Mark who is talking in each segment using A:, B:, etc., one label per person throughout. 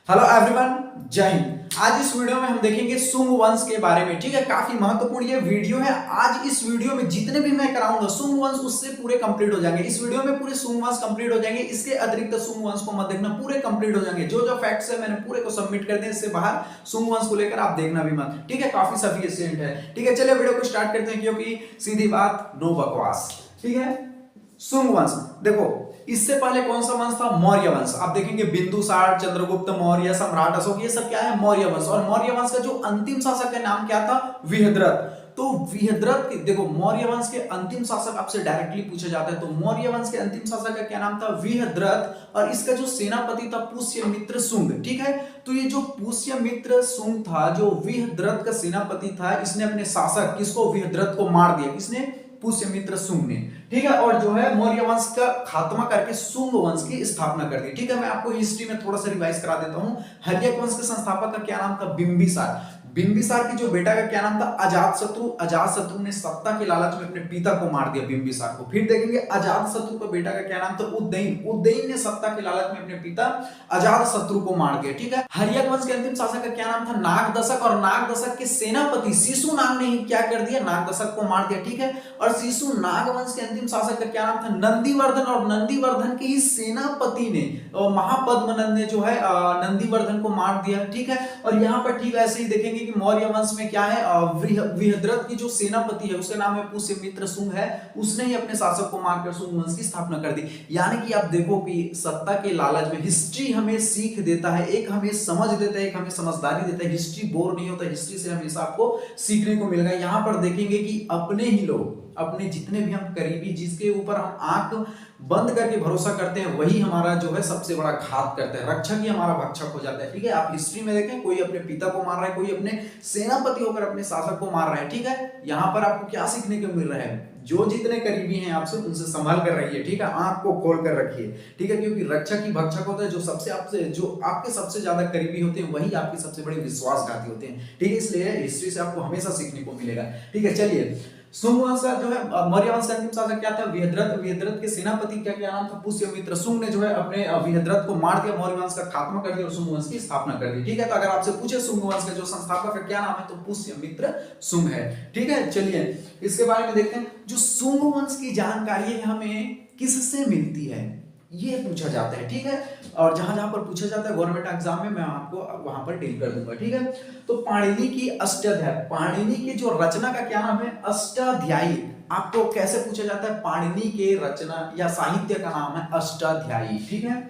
A: Hello everyone, जय हिंद। आज इस वीडियो में हम देखेंगे सुंग वंश के बारे में। ठीक है, काफी महत्वपूर्ण ये वीडियो है। आज इस वीडियो में जितने भी मैं कराऊंगा सुंग वंश उससे पूरे कंप्लीट हो जाएंगे। इस वीडियो में पूरे सुंग वंश कंप्लीट हो जाएंगे। इसके अतिरिक्त सुंग वंश को मत देखना, पूरे कंप्लीट हो जाएंगे। जो जो फैक्ट्स है मैंने पूरे को सबमिट कर दिए, इससे बाहर सुंग वंश को लेकर आप देखना भी मत। ठीक है, काफी सफिशिएंट है। ठीक है, चलिए वीडियो को स्टार्ट करते हैं, क्योंकि सीधी बात, नो बकवास। ठीक है, सुंग वंश देखो, इससे पहले कौन सा वंश था? मौर्य वंश। आप देखेंगे बिंदुसार, चंद्रगुप्त मौर्य, सम्राट अशोक, ये सब क्या है? मौर्य वंश। और मौर्य वंश का जो अंतिम शासक का नाम क्या था? विहद्रथ। तो विहद्रथ देखो, मौर्य वंश के अंतिम शासक आपसे डायरेक्टली पूछा जाता है, तो मौर्य वंश के अंतिम शासक का क्या नाम था? विहद्रथ। और इसका जो सेनापति था पुष्यमित्र शुंग। ठीक है, तो ये जो पुष्यमित्र शुंग था, जो विहद्रथ का सेनापति था, इसने अपने शासक किसको? विहद्रथ को मार दिया। किसने? पुष्यमित्र शुंग ने। ठीक है, और जो है मौर्य वंश का खात्मा करके शुंग वंश की स्थापना कर दी। ठीक है, मैं आपको हिस्ट्री में थोड़ा सा रिवाइज करा देता हूं। हर्यक वंश के संस्थापक का क्या नाम था? बिंबिसार। बिंबिसार की जो बेटा का क्या नाम था? अजातशत्रु। अजातशत्रु ने सत्ता के लालच में अपने पिता को मार दिया, बिंबिसार को। फिर देखेंगे अजातशत्रु का बेटा का क्या नाम था? उदयन। उदयन ने सत्ता के लालच में अपने पिता अजातशत्रु को मार दिया। ठीक है, हर्यक वंश के अंतिम शासक का क्या नाम था? नागदशक। और नागदशक के सेनापति शिशुनाग ने ही क्या कर दिया? नागदशक को मार दिया। ठीक है, और शिशुनाग वंश के अंतिम शासक का क्या नाम था? नंदीवर्धन। और नंदीवर्धन के ही सेनापति ने महापद्मनंद ने जो है नंदीवर्धन को मार दिया। ठीक है, और यहाँ पर ठीक ऐसे ही देखेंगे कि मौर्य वंश में क्या है? विहद्रथ की जो सेनापति है उसका नाम है पुष्यमित्र शुंग है। उसने ही अपने शासक को मारकर शुंग वंश की स्थापना कर दी। यानी कि आप देखो कि सत्ता के लालच में हिस्ट्री हमें सीख देता है, एक हमें समझ देता है, एक हमें समझदारी देता है। हिस्ट्री बोर नहीं होता, हिस्ट्री से हमेशा आपको सीखने को मिलेगा। यहाँ पर देखेंगे कि अपने ही लोग, अपने जितने भी हम करीबी, जिसके ऊपर हम आंख बंद करके भरोसा करते हैं, वही हमारा जो है सबसे बड़ा घात करता है। रक्षक ही हमारा भक्षक हो जाता है। ठीक है, आप हिस्ट्री में देखें, कोई अपने पिता को मार रहा है, कोई अपने सेनापति होकर अपने शासक को मार रहा है। ठीक है, यहाँ पर आपको क्या सीखने को मिल रहा है? जो जितने करीबी हैं आपसे, उनसे संभाल कर रहिए। ठीक है, आंख को खोल कर रखिए। ठीक है, क्योंकि रक्षक ही भक्षक होता है। जो सबसे आपसे, जो आपके सबसे ज्यादा करीबी होते हैं, वही आपके सबसे बड़े विश्वासघाती होते हैं। ठीक है, इसलिए हिस्ट्री से आपको हमेशा सीखने को मिलेगा। ठीक है, चलिए, शुंग वंश का जो है मौर्य वंश का अंतिम शासक क्या था? विहद्रथ। विहद्रथ के सेनापति का क्या नाम था? पुष्यमित्र शुंग ने जो है अपने विहद्रथ को मार दिया, मौर्य वंश का खात्मा कर दिया और शुंग वंश की स्थापना कर दी। ठीक है, तो अगर आपसे पूछे शुंग वंश का जो संस्थापक का क्या नाम है, तो पुष्यमित्र शुंग है। ठीक है, चलिए इसके बारे में देखते हैं। जो शुंग वंश की जानकारी हमें किससे मिलती है, ये पूछा जाता है। ठीक है, और जहां जहां पर पूछा जाता है गवर्नमेंट एग्जाम में, मैं आपको वहां पर डील कर दूंगा। ठीक है, तो पाणिनि की अष्टाध्यायी, पाणिनि की जो रचना का क्या नाम है? अष्टाध्यायी। आपको कैसे पूछा जाता है? पाणिनि के रचना या साहित्य का नाम है अष्टाध्यायी। ठीक है,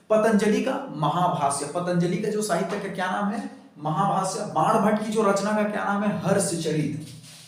A: पतंजलि का महाभाष्य। पतंजलि का जो साहित्य का क्या नाम है? महाभाष्य। बाणभट्ट की जो रचना का क्या नाम है? हर्षचरित।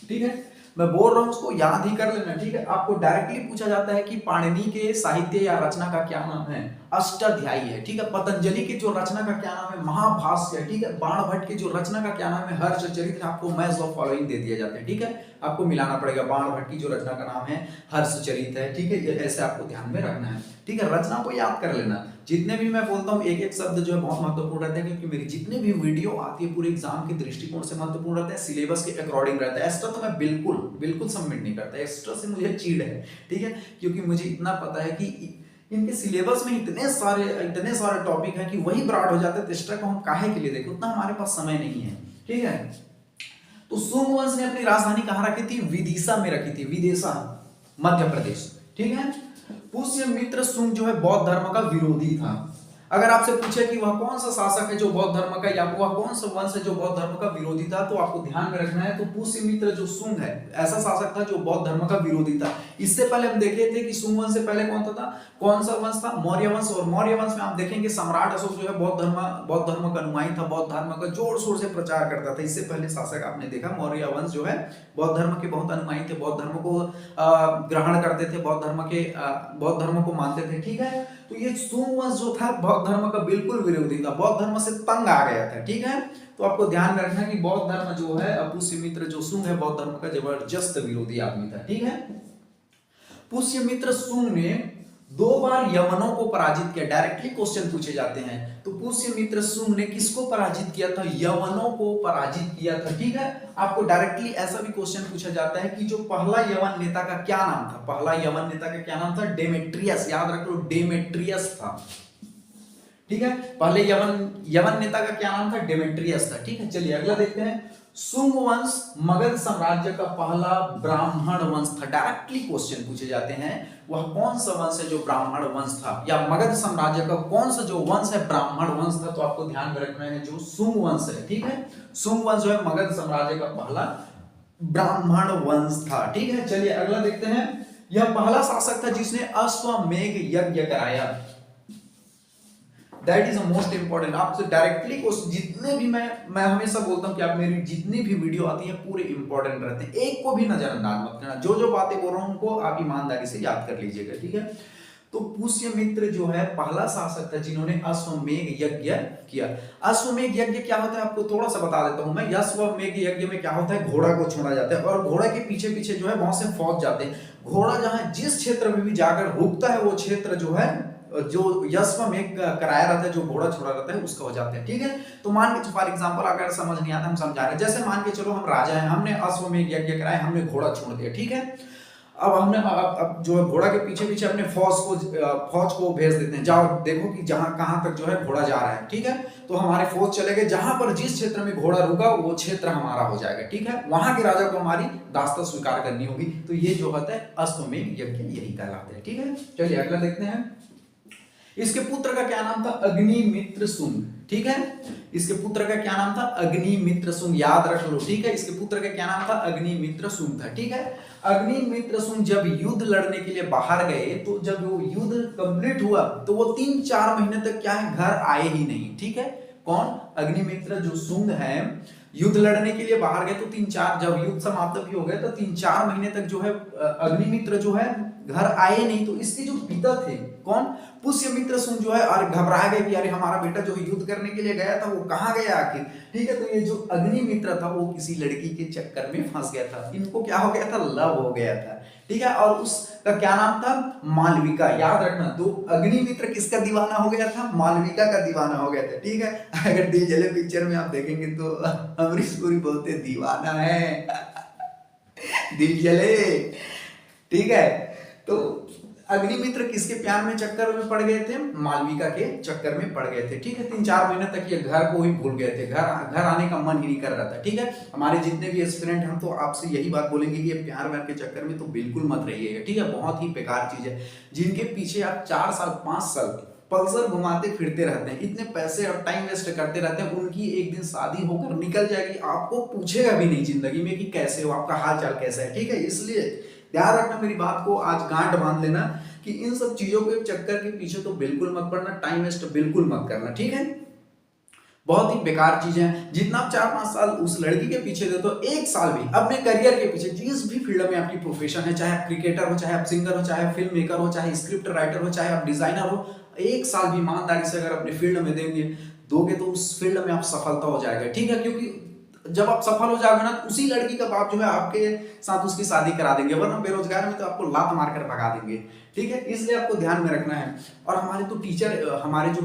A: ठीक है, मैं बोल रहा हूं, उसको याद ही कर लेना। ठीक है, आपको डायरेक्टली पूछा जाता है कि पाणिनि के साहित्य या रचना का क्या नाम है? अष्टाध्यायी है। ठीक है, पतंजलि की जो रचना का क्या नाम है? महाभाष्य। ठीक है, बाणभट्ट की जो रचना का क्या नाम है? हर्षचरित। आपको मैच ऑफ फॉलोइंग दे दिए जाते हैं। ठीक है, आपको मिलाना पड़ेगा। बाणभट्ट की जो रचना का नाम है हर्षचरित है। ठीक है, ये ऐसे आपको ध्यान में रखना है। ठीक है, रचना को याद कर लेना। जितने भी मैं बोलता हूँ, एक एक शब्द जो है बहुत महत्वपूर्ण रहता है, क्योंकि मेरी जितने भी वीडियो आती है पूरे एग्जाम के दृष्टिकोण से महत्वपूर्ण रहते हैं, सिलेबस के अकॉर्डिंग रहता है। एक्स्ट्रा तो मैं बिल्कुल सबमिट नहीं करता, एक्स्ट्रा से मुझे चीड़ है। ठीक है, क्योंकि मुझे इतना पता है कि इनके सिलेबस में इतने सारे टॉपिक हैं कि वही ब्रॉड हो जाते हैं, तो एक्स्ट्रा को हम काहे के लिए देखें? उतना हमारे पास समय नहीं है। ठीक है, तो शुंग वंश ने अपनी राजधानी कहां रखी थी? विदिशा में रखी थी। विदिशा, मध्य प्रदेश। ठीक है, पुष्यमित्र शुंग जो है बौद्ध धर्म का विरोधी था। अगर आपसे पूछे कि वह कौन सा शासक है जो बौद्ध धर्म का, या वह कौन सा वंश है जो बौद्ध धर्म का विरोधी था, तो आपको ध्यान में रखना है, तो पुष्यमित्र जो शुंग है, ऐसा शासक था जो बौद्ध धर्म का विरोधी था। इससे पहले हम देखे थे कि शुंग वंश से पहले कौन सा वंश था? मौर्य वंश। और मौर्य वंश में आप देखेंगे सम्राट अशोक जो है बौद्ध धर्म का अनुयायी था, बौद्ध धर्म का जोर शोर से प्रचार करता था। इससे पहले शासक आपने देखा, मौर्य वंश जो है बौद्ध धर्म के बहुत अनुयायी थे, बौद्ध धर्म को ग्रहण करते थे, बौद्ध धर्म को मानते थे। ठीक है, तो ये शुंग वंश जो था बौद्ध धर्म का बिल्कुल विरोधी था, बौद्ध धर्म से तंग आ गया था। ठीक है, तो आपको ध्यान में रखना कि बौद्ध धर्म जो है, पुष्यमित्र जो शुंग है, बौद्ध धर्म का जबरदस्त विरोधी आदमी था। ठीक है, पुष्यमित्र शुंग ने 2 बार यवनों को पराजित किया। डायरेक्टली क्वेश्चन पूछे जाते हैं, तो पुष्यमित्र शुंग ने किसको पराजित किया था? यवनों को पराजित किया था। ठीक है, आपको डायरेक्टली ऐसा भी क्वेश्चन पूछा जाता है कि जो पहला यवन नेता का क्या नाम था? पहला यवन नेता का क्या नाम था? डेमेट्रियस। याद रख लो, डेमेट्रियस था। ठीक है। पहले यवन नेता का क्या नाम था? डेमेट्रियस था। ठीक है, चलिए अगला देखते हैं। शुंग वंश मगध साम्राज्य का पहला ब्राह्मण वंश था। डायरेक्टली क्वेश्चन पूछे जाते हैं, वह कौन सा वंश है जो ब्राह्मण वंश था, या मगध साम्राज्य का कौन सा जो वंश है ब्राह्मण वंश था? तो आपको ध्यान में रखना है जो शुंग वंश है। ठीक है, शुंग वंश जो है मगध साम्राज्य का पहला ब्राह्मण वंश था। ठीक है, चलिए अगला देखते हैं। यह पहला शासक था जिसने अश्वमेध यज्ञ कराया। That is most important. आपसे डायरेक्टली जितने भी मैं हमेशा बोलता हूं कि आप मेरी जितनी भी वीडियो आती है पूरे इंपॉर्टेंट रहते हैं, एक को भी नजरअंदाज मत करना। जो जो बातें बोल रहा हूं उनको आप ईमानदारी से याद कर लीजिएगा। ठीक है, तो पुष्यमित्र जो है पहला शासक था जिन्होंने अश्वमेध यज्ञ किया। अश्वमेध यज्ञ क्या होता है आपको थोड़ा सा बता देता हूं मैं। अश्वमेध यज्ञ में क्या होता है, घोड़ा को छोड़ा जाता है और घोड़ा के पीछे पीछे जो है बहुत से फौज जाते हैं। घोड़ा जहां जिस क्षेत्र में भी जाकर रुकता है वो क्षेत्र जो है जो अश्वमेध कराया रहता है, जो घोड़ा छोड़ा रहता है उसका हो जाता है। ठीक है, तो मान के फॉर एग्जांपल अगर समझ नहीं आता हम समझा रहे हैं, जैसे मान के चलो हम राजा हैं, हमने अश्वमेध यज्ञ कराया, हमने घोड़ा छोड़ दिया। ठीक है, अब हमने अब जो है घोड़ा के पीछे पीछे अपने फौज को भेज देते हैं, जाओ देखो कि जहां कहां तक जो है घोड़ा जा रहा है। ठीक है, तो हमारे फौज चले गए, जहां पर जिस क्षेत्र में घोड़ा रुका वो क्षेत्र हमारा हो जाएगा। ठीक है, वहां के राजा को हमारी दास्तां स्वीकार करनी होगी। तो ये जो होता है अश्वमेध यज्ञ, यही कहलाते हैं। ठीक है, चलिए अगला देखते हैं। इसके पुत्र का क्या नाम था? अग्निमित्र शुंग। ठीक है, इसके पुत्र का क्या नाम था? अग्निमित्र शुंग, याद रख लो। ठीक है, इसके पुत्र का क्या नाम था? अग्निमित्र शुंग था। ठीक है, अग्निमित्र शुंग जब युद्ध लड़ने के लिए बाहर गए तो जब वो युद्ध कंप्लीट हुआ तो वो 3-4 महीने तक क्या है, घर आए ही नहीं। ठीक है, कौन? अग्निमित्र जो शुंग है, युद्ध लड़ने के लिए बाहर गए तो 3-4, जब युद्ध समाप्त भी हो गया तो 3-4 महीने तक जो है अग्निमित्र जो है घर आए नहीं। तो इसके जो पिता थे कौन? पुष्यमित्र शुंग जो है और घबरा गए कि अरे हमारा बेटा जो युद्ध करने के लिए गया था वो कहाँ गया आखिर। ठीक है, तो ये जो अग्निमित्र था वो किसी लड़की के चक्कर में फंस गया था, इनको क्या हो गया था? लव हो गया था। ठीक है, और उसका क्या नाम था? मालविका। याद रखना, तो अग्निमित्र किसका दीवाना हो गया था? मालविका का दीवाना हो गया था। ठीक है, अगर दिल जले पिक्चर में आप देखेंगे तो अमरीश पुरी बोलते दीवाना है दिल जले। ठीक है, तो अग्निमित्र किसके प्यार में चक्कर में पड़ गए थे? मालविका के चक्कर में पड़ गए थे। ठीक है, 3-4 महीने तक ये घर को ही भूल गए थे, घर आने का मन ही नहीं कर रहा था। ठीक है, हमारे जितने भी एस्पिरेंट हम तो आपसे यही बात बोलेंगे कि ये प्यार व्यार के चक्कर में तो बिल्कुल मत रहिएगा। ठीक है, बहुत ही बेकार चीज है। जिनके पीछे आप 4 साल 5 साल पल्सर घुमाते फिरते रहते हैं, इतने पैसे और टाइम वेस्ट करते रहते हैं, उनकी एक दिन शादी होकर निकल जाएगी, आपको पूछेगा भी नहीं जिंदगी में कि कैसे हो, आपका हाल चाल कैसा है। ठीक है, इसलिए ध्यान रखना मेरी बात को, आज गांठ बांध लेना कि इन सब चीजों के चक्कर के पीछे तो बिल्कुल मत पड़ना, टाइम वेस्ट बिल्कुल मत करना। ठीक है, बहुत ही बेकार चीजें हैं। जितना आप 4-5 साल उस लड़की के पीछे दे तो 1 साल भी अपने करियर के पीछे, जिस भी फील्ड में आपकी प्रोफेशन है, चाहे आप क्रिकेटर हो, चाहे आप सिंगर हो, चाहे आप फिल्म मेकर हो, चाहे स्क्रिप्ट राइटर हो, चाहे आप डिजाइनर हो, 1 साल भी ईमानदारी से अगर अपने फील्ड में दोगे तो उस फील्ड में आप सफलता हो जाएगा। ठीक है, क्योंकि जब आप सफल हो जाओगे ना तो उसी लड़की का बाप जो है आपके साथ उसकी शादी करा देंगे, वरना बेरोजगार में तो आपको लात मार कर भगा देंगे। ठीक है, इसलिए आपको ध्यान में रखना है। और हमारे जो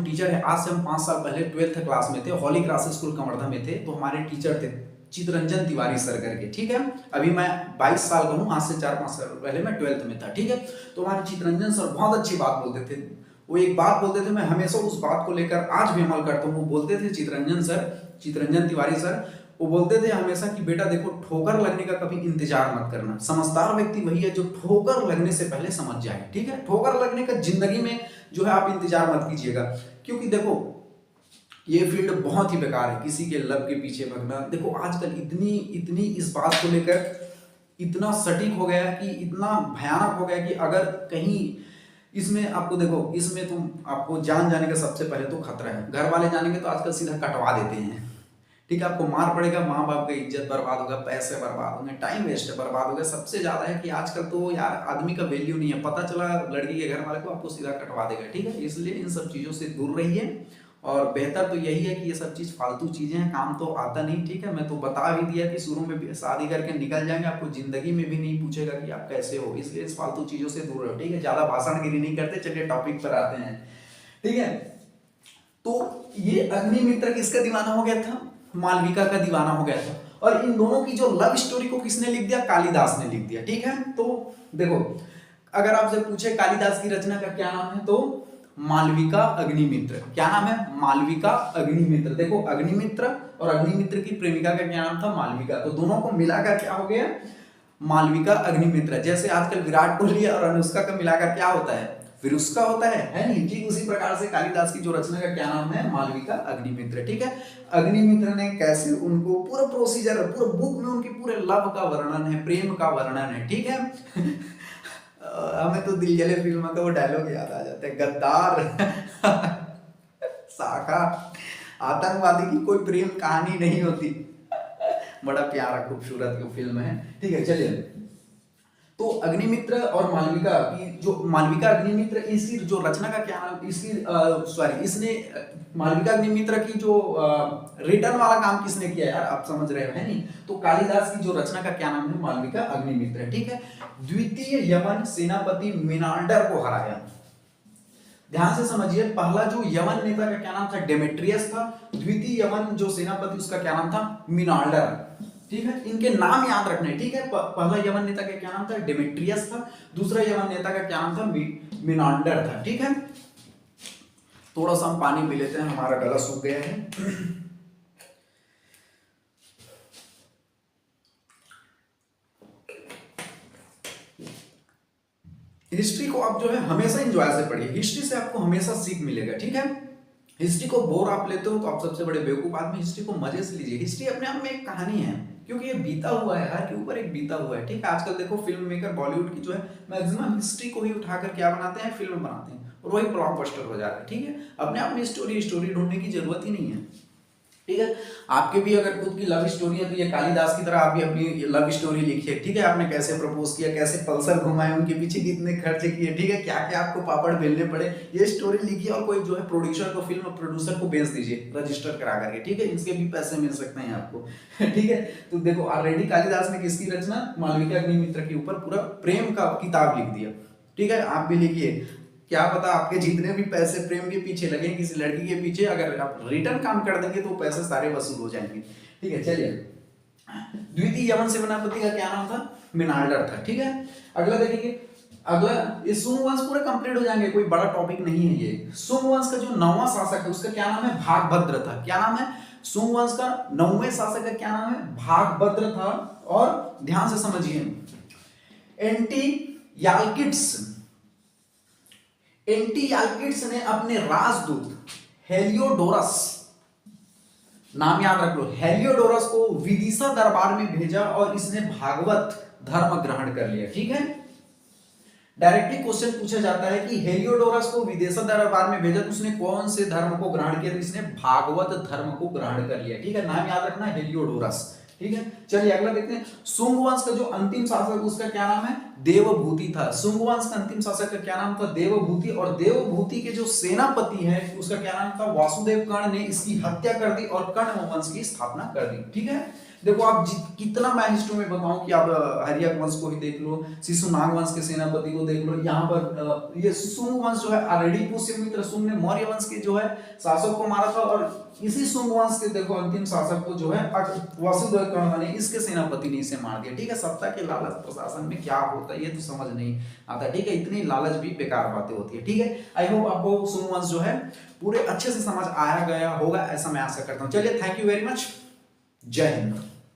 A: टीचर है, आज से हम 5 साल पहले 12th क्लास में थे, हॉली क्रॉस स्कूल कवर्धा में थे, तो हमारे टीचर थे चितरंजन तिवारी सर करके। ठीक है, अभी मैं 22 साल का हूँ, आज से 4-5 साल पहले मैं 12th में था। ठीक है, तो हमारे चितरंजन सर बहुत अच्छी बात बोलते थे। वो एक बात बोलते थे, मैं हमेशा उस बात को लेकर आज भी अमल करता हूँ। वो बोलते थे चितरंजन तिवारी सर, वो बोलते थे हमेशा कि बेटा देखो, ठोकर लगने का कभी इंतजार मत करना। समझदार व्यक्ति वही है जो ठोकर लगने से पहले समझ जाए। ठीक है, ठोकर लगने का जिंदगी में जो है आप इंतजार मत कीजिएगा, क्योंकि देखो ये फील्ड बहुत ही बेकार है, किसी के लव के पीछे भागना। देखो आजकल इतनी इस बात को लेकर इतना सटीक हो गया कि इतना भयानक हो गया कि अगर कहीं इसमें आपको देखो, इसमें तुम आपको जान जाने का सबसे पहले तो खतरा है। घर वाले जानेंगे तो आजकल सीधा कटवा देते हैं। ठीक है, आपको मार पड़ेगा, माँ बाप का इज्जत बर्बाद होगा, पैसे बर्बाद होंगे, टाइम वेस्ट बर्बाद होगा। सबसे ज्यादा है कि आजकल तो यार आदमी का वैल्यू नहीं है, पता चला लड़की के घर वाले को, आपको सीधा कटवा देगा। ठीक है, इसलिए इन सब चीजों से दूर रहिए। और बेहतर तो यही है कि ये सब चीज फालतू चीजें हैं, काम तो आता नहीं। ठीक है, मैं तो बता भी दिया कि शुरू में भी शादी करके निकल जाएंगे, आपको जिंदगी में भी नहीं पूछेगा कि आप कैसे हो, इसलिए इस फालतू चीजों से दूर रहो। ठीक है, ज्यादा भाषणगिरी नहीं करते, चलिए टॉपिक पर आते हैं। ठीक है, तो ये अग्निमित्र किसका दीवाना हो गया था? मालविका का दीवाना हो गया था। और इन दोनों की जो लव स्टोरी को किसने लिख दिया? कालिदास ने लिख दिया। ठीक है, तो देखो अगर आपसे पूछे कालिदास की रचना का क्या नाम है तो मालविका अग्निमित्र। क्या नाम है? मालविका अग्निमित्र। देखो अग्निमित्र और अग्निमित्र की प्रेमिका का क्या नाम था? मालविका। तो दोनों को मिलाकर क्या हो गया? मालविका अग्निमित्र। जैसे आजकल विराट कोहली और अनुष्का का मिलाकर क्या होता है? विरुष्का होता है नहीं? ठीक उसी प्रकार से कालिदास की जो रचना का क्या नाम है? मालविका अग्निमित्र। ठीक है, अग्निमित्र ने कैसे उनको पूरा प्रोसीजर, पूरा बुक में उनके पूरे लव का वर्णन है, प्रेम का वर्णन है। ठीक है हमें तो दिल जले फिल्म का वो डायलॉग याद आ जाता है, गद्दार शाखा आतंकवादी की कोई प्रेम कहानी नहीं होती। बड़ा प्यारा खूबसूरत फिल्म है। ठीक है, चलिए। तो अग्निमित्र और मालविका की जो मालविका अग्निमित्र, इसकी जो रचना का क्या नाम, इसकी इसने मालविका अग्निमित्र की जो रिटर्न वाला काम किसने किया यार? आप समझ रहे हो है नहीं? तो कालिदास की जो रचना का क्या नाम है? मालविका अग्निमित्र। ठीक है, द्वितीय यमन सेनापति मिनांडर को हराया। ध्यान से समझिए, पहला जो यमन नेता का क्या नाम था? डेमेट्रियस था। द्वितीय यमन जो सेनापति उसका क्या नाम था? मिनांडर। ठीक है, इनके नाम याद रखने। ठीक है, पहला यमन नेता का क्या नाम था? डेमेट्रियस था। दूसरा यमन नेता का क्या नाम था? मिनांडर था। ठीक है, थोड़ा सा हम पानी पी लेते हैं, हमारा गला सूख गया है। हिस्ट्री को आप जो है हमेशा एंजॉय से पढ़िए, हिस्ट्री से आपको हमेशा सीख मिलेगा। ठीक है, हिस्ट्री को बोर आप लेते हो तो आप सबसे बड़े बेवकूफ आदमी। हिस्ट्री को मजे से लीजिए। हिस्ट्री अपने आप में एक कहानी है, क्योंकि ये बीता हुआ है, हर के ऊपर एक बीता हुआ है। ठीक है, आजकल देखो फिल्म मेकर बॉलीवुड की जो है मैक्सिमम हिस्ट्री को ही उठाकर क्या बनाते हैं? फिल्म बनाते हैं और वही ब्लॉकबस्टर हो जाता है। ठीक है, अपने आप में स्टोरी ढूंढने की जरूरत ही नहीं है। ठीक है, आपके भी अगर खुद की लव स्टोरी है तो ये कालिदास की तरह आप भी अपनी लव स्टोरी लिखिए। ठीक है, आपने कैसे प्रपोज किया, कैसे पल्सर घुमाए, उनके पीछे कितने खर्चे किए, ठीक है, क्या क्या आपको पापड़ बेलने पड़े, ये स्टोरी लिखिए और कोई जो है प्रोड्यूसर को, फिल्म प्रोड्यूसर को बेच दीजिए रजिस्टर करा करके। ठीक है, इसके भी पैसे मिल सकते हैं आपको। ठीक है, तो देखो ऑलरेडी कालिदास ने किसकी रचना? मालविका अग्निमित्र के ऊपर पूरा प्रेम का किताब लिख दिया। ठीक है, आप भी लिखिए। क्या पता आपके जितने भी पैसे प्रेम के पीछे लगे किसी लड़की के पीछे, अगर आप रिटर्न काम कर देंगे तो पैसे सारे वसूल हो जाएंगे। ठीक है, चलिए। द्वितीय यमन सेनापति का क्या नाम था? मिनांडर था। ठीक है, अगला देखेंगे। अगला ये सुंग वंश पूरे कंप्लीट हो जाएंगे, कोई बड़ा टॉपिक नहीं है ये। सुंग वंश का जो 9वां शासक है उसका क्या नाम है? भागभद्र था। क्या नाम है? सुंग वंश का 9वें शासक का क्या नाम है? भागभद्र था। और ध्यान से समझिए, एंटियाल्किड्स ने अपने राजदूत हेलियोडोरस, नाम याद रख लो, हेलियोडोरस को विदिशा दरबार में भेजा और इसने भागवत धर्म ग्रहण कर लिया। ठीक है, डायरेक्टली क्वेश्चन पूछा जाता है कि हेलियोडोरस को विदिशा दरबार में भेजा तो उसने कौन से धर्म को ग्रहण किया? तो इसने भागवत धर्म को ग्रहण कर लिया। ठीक है, नाम याद रखना, हेलियोडोरस। ठीक है, चलिए अगला देखते हैं। सुंग वंश का जो अंतिम शासक उसका क्या नाम है? देवभूति था। सुंग वंश का अंतिम शासक का क्या नाम था? देवभूति। और देवभूति के जो सेनापति है उसका क्या नाम था? वासुदेव कर्ण ने इसकी हत्या कर दी और कर्ण वंश की स्थापना कर दी। ठीक है, देखो आप कितना मैं हिस्ट्री में बताऊं कि आप हर्यक वंश को ही देख लो, शिशुनाग वंश के सेनापति को देख लो। यहाँ पर ये सुंग वंश जो है ऑलरेडी पुष्यमित्र सुंग ने मौर्य वंश के जो है शासक को मारा था, और इसी सुंग वंश के देखो अंतिम शासक को जो है वासुदेव कर्ण ने इसके सेनापति ने इसे मार दिया। ठीक है, सत्ता के लालच प्रशासन में क्या होता है ये तो समझ नहीं आता। ठीक है, इतनी लालच भी बेकार बातें होती है। ठीक है, आई होप आपको सुंग वंश जो है पूरे अच्छे से समझ आया गया होगा, ऐसा मैं आशा करता हूँ। चलिए, थैंक यू वेरी मच, जय हिंद।